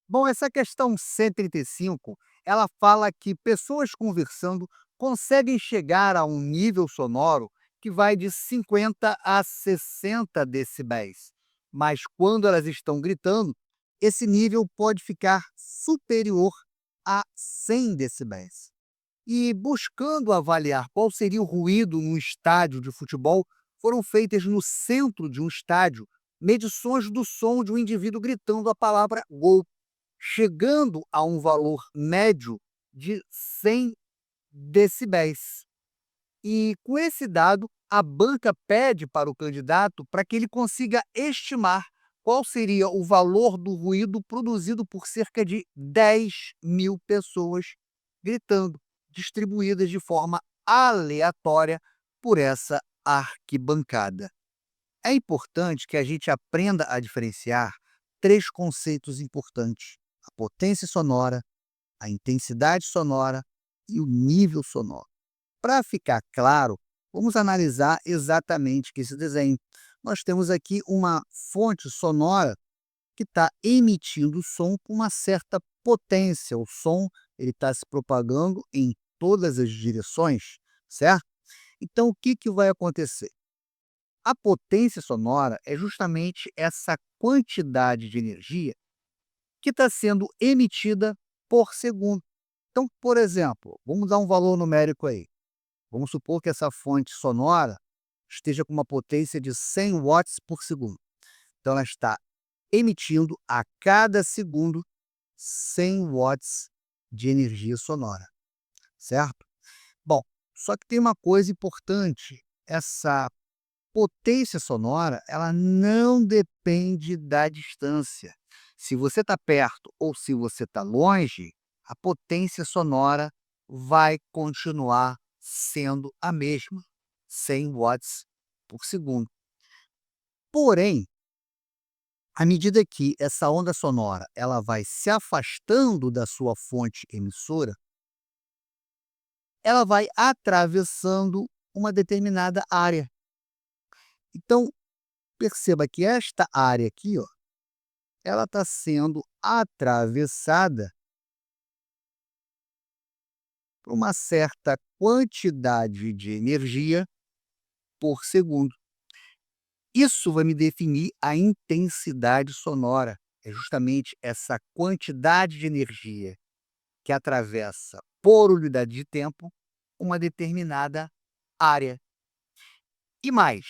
Bom, essa questão 135, ela fala que pessoas conversando conseguem chegar a um nível sonoro que vai de 50 a 60 decibéis. Mas quando elas estão gritando, esse nível pode ficar superior a 100 decibéis. E buscando avaliar qual seria o ruído num estádio de futebol, foram feitas no centro de um estádio medições do som de um indivíduo gritando a palavra gol, chegando a um valor médio de 100 decibéis. E com esse dado, a banca pede para o candidato para que ele consiga estimar qual seria o valor do ruído produzido por cerca de 10.000 pessoas gritando, distribuídas de forma aleatória por essa arquibancada. É importante que a gente aprenda a diferenciar três conceitos importantes: a potência sonora, a intensidade sonora e o nível sonoro. Para ficar claro, vamos analisar exatamente esse desenho. Nós temos aqui uma fonte sonora que está emitindo som com uma certa potência. O som ele está se propagando em todas as direções, certo? Então, o que, que vai acontecer? A potência sonora é justamente essa quantidade de energia que está sendo emitida por segundo. Então, por exemplo, vamos dar um valor numérico aí. Vamos supor que essa fonte sonora esteja com uma potência de 100 watts por segundo. Então, ela está emitindo a cada segundo 100 watts de energia sonora, certo? Bom, só que tem uma coisa importante: essa potência sonora, ela não depende da distância. Se você está perto ou se você está longe, a potência sonora vai continuar sendo a mesma, 100 watts por segundo. Porém, à medida que essa onda sonora ela vai se afastando da sua fonte emissora, ela vai atravessando uma determinada área. Então, perceba que esta área aqui, ó, ela está sendo atravessada por uma certa quantidade de energia por segundo. Isso vai me definir a intensidade sonora. É justamente essa quantidade de energia que atravessa por unidade de tempo uma determinada área. E mais,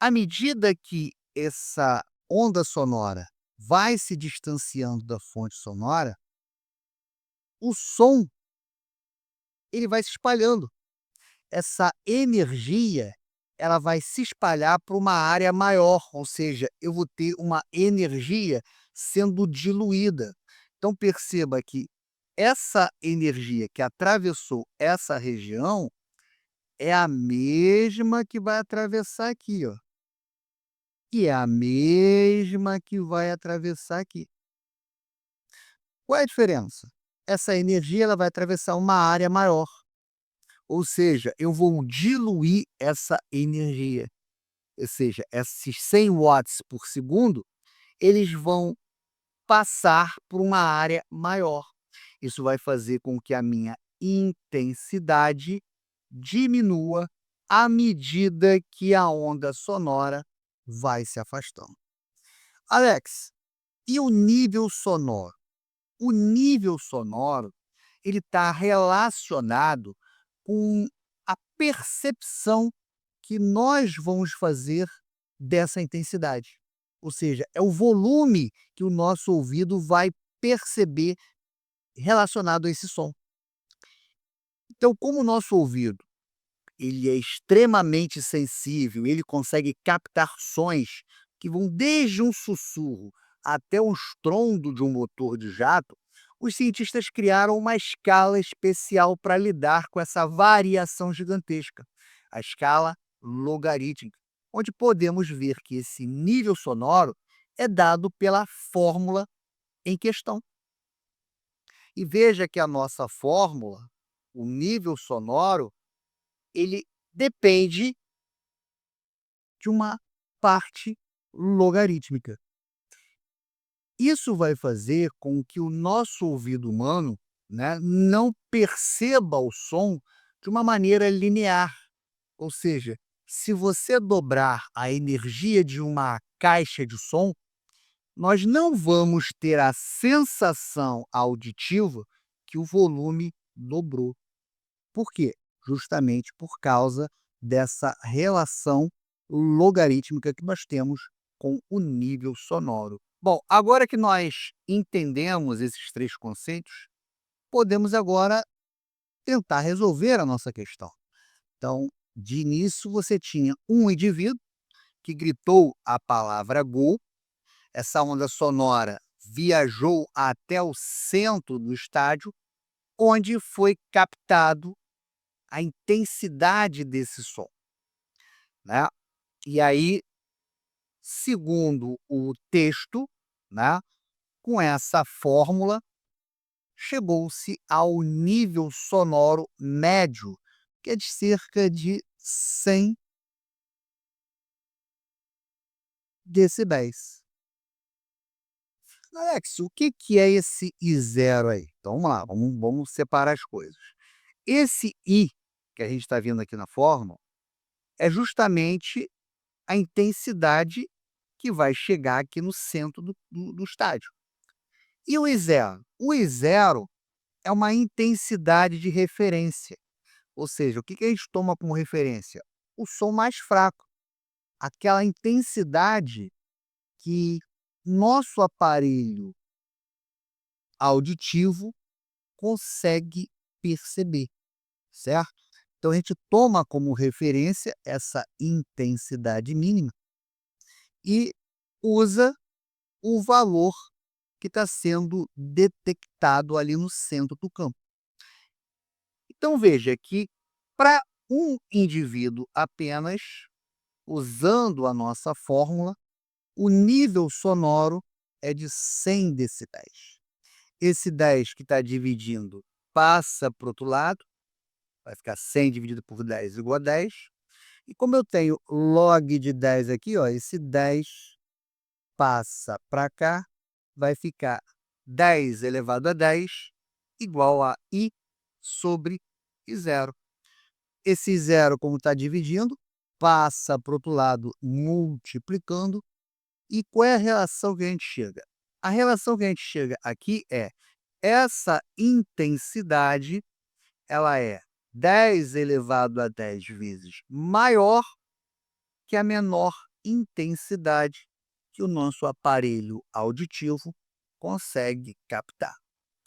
à medida que essa onda sonora vai se distanciando da fonte sonora, o som ele vai se espalhando. Essa energia, ela vai se espalhar para uma área maior, ou seja, eu vou ter uma energia sendo diluída. Então perceba que essa energia que atravessou essa região é a mesma que vai atravessar aqui, ó, e é a mesma que vai atravessar aqui. Qual é a diferença? Essa energia ela vai atravessar uma área maior, ou seja, eu vou diluir essa energia. Ou seja, esses 100 watts por segundo, eles vão passar por uma área maior. Isso vai fazer com que a minha intensidade diminua à medida que a onda sonora vai se afastando. Alex, e o nível sonoro? O nível sonoro ele está relacionado com a percepção que nós vamos fazer dessa intensidade. Ou seja, é o volume que o nosso ouvido vai perceber relacionado a esse som. Então, como o nosso ouvido ele é extremamente sensível, ele consegue captar sons que vão desde um sussurro até o estrondo de um motor de jato, os cientistas criaram uma escala especial para lidar com essa variação gigantesca, a escala logarítmica, onde podemos ver que esse nível sonoro é dado pela fórmula em questão. E veja que a nossa fórmula, o nível sonoro, ele depende de uma parte logarítmica. Isso vai fazer com que o nosso ouvido humano, né, não perceba o som de uma maneira linear. Ou seja, se você dobrar a energia de uma caixa de som, nós não vamos ter a sensação auditiva que o volume dobrou. Por quê? Justamente por causa dessa relação logarítmica que nós temos com o nível sonoro. Bom, agora que nós entendemos esses três conceitos, podemos agora tentar resolver a nossa questão. Então, de início, você tinha um indivíduo que gritou a palavra gol, essa onda sonora viajou até o centro do estádio, onde foi captado a intensidade desse som, né. E aí, segundo o texto, né, com essa fórmula, chegou-se ao nível sonoro médio, que é de cerca de 100 decibéis. Alex, o que que é esse I0 aí? Então vamos lá, vamos separar as coisas. Esse I, que a gente está vendo aqui na fórmula, é justamente a intensidade que vai chegar aqui no centro do estádio. E o I0? O I0 é uma intensidade de referência, ou seja, o que que a gente toma como referência? O som mais fraco, aquela intensidade que nosso aparelho auditivo consegue perceber, certo? Então a gente toma como referência essa intensidade mínima e usa o valor que está sendo detectado ali no centro do campo. Então veja que para um indivíduo apenas, usando a nossa fórmula, o nível sonoro é de 100 decibéis. Esse 10 que está dividindo passa para o outro lado, vai ficar 100 dividido por 10 igual a 10. E como eu tenho log de 10 aqui, ó, esse 10 passa para cá, vai ficar 10 elevado a 10 igual a I sobre I0. Esse zero, como está dividindo, passa para o outro lado multiplicando. E qual é a relação que a gente chega? A relação que a gente chega aqui é essa intensidade, ela é 10 elevado a 10 vezes maior que a menor intensidade que o nosso aparelho auditivo consegue captar.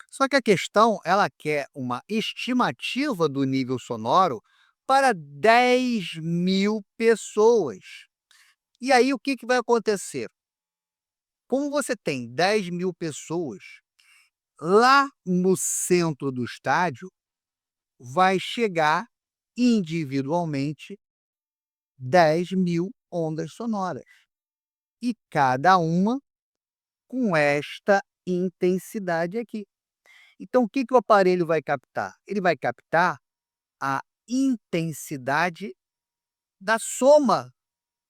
Só que a questão, ela quer uma estimativa do nível sonoro para 10.000 pessoas. E aí o que que vai acontecer? Como você tem 10.000 pessoas, lá no centro do estádio vai chegar individualmente 10.000 ondas sonoras, e cada uma com esta intensidade aqui. Então o que que o aparelho vai captar? Ele vai captar a intensidade da soma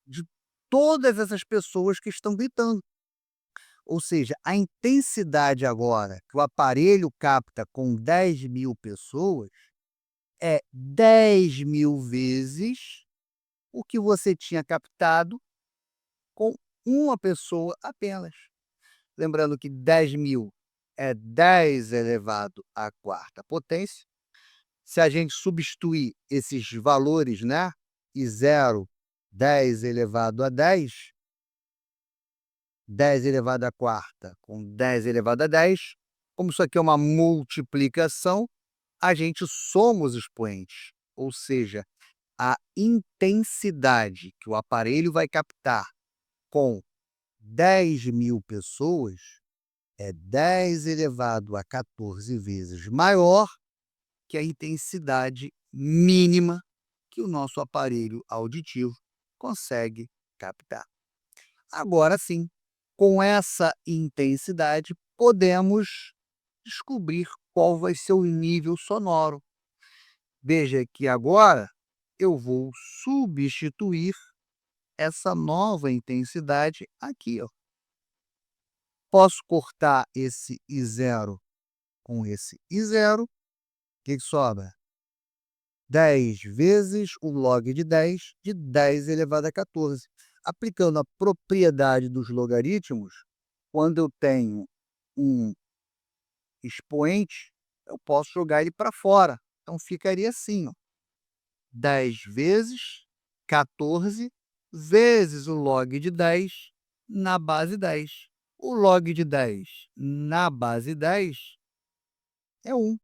de todas essas pessoas que estão gritando. Ou seja, a intensidade agora que o aparelho capta com 10.000 pessoas é 10.000 vezes o que você tinha captado com uma pessoa apenas. Lembrando que 10.000 é 10 elevado à quarta potência. Se a gente substituir esses valores, né, e 0, 10 elevado a 10, 10 elevado à quarta com 10 elevado a 10, como isso aqui é uma multiplicação, a gente soma os expoentes, ou seja, a intensidade que o aparelho vai captar com 10.000 pessoas é 10 elevado a 14 vezes maior que a intensidade mínima que o nosso aparelho auditivo consegue captar. Agora sim, com essa intensidade, podemos descobrir qual vai ser o nível sonoro. Veja que agora eu vou substituir essa nova intensidade aqui, ó. posso cortar esse I0 com esse I0, o que que sobra? 10 vezes o log de 10 elevado a 14. Aplicando a propriedade dos logaritmos, quando eu tenho um expoente, eu posso jogar ele para fora. Então ficaria assim, ó, 10 vezes 14 vezes o log de 10 na base 10. O log de 10 na base 10 é 1.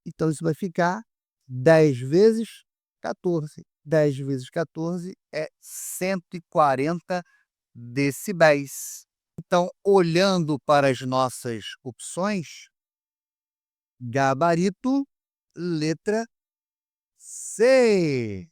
Então isso vai ficar 10 vezes 14. 10 vezes 14 é 140 decibéis. Então, olhando para as nossas opções, gabarito, letra C.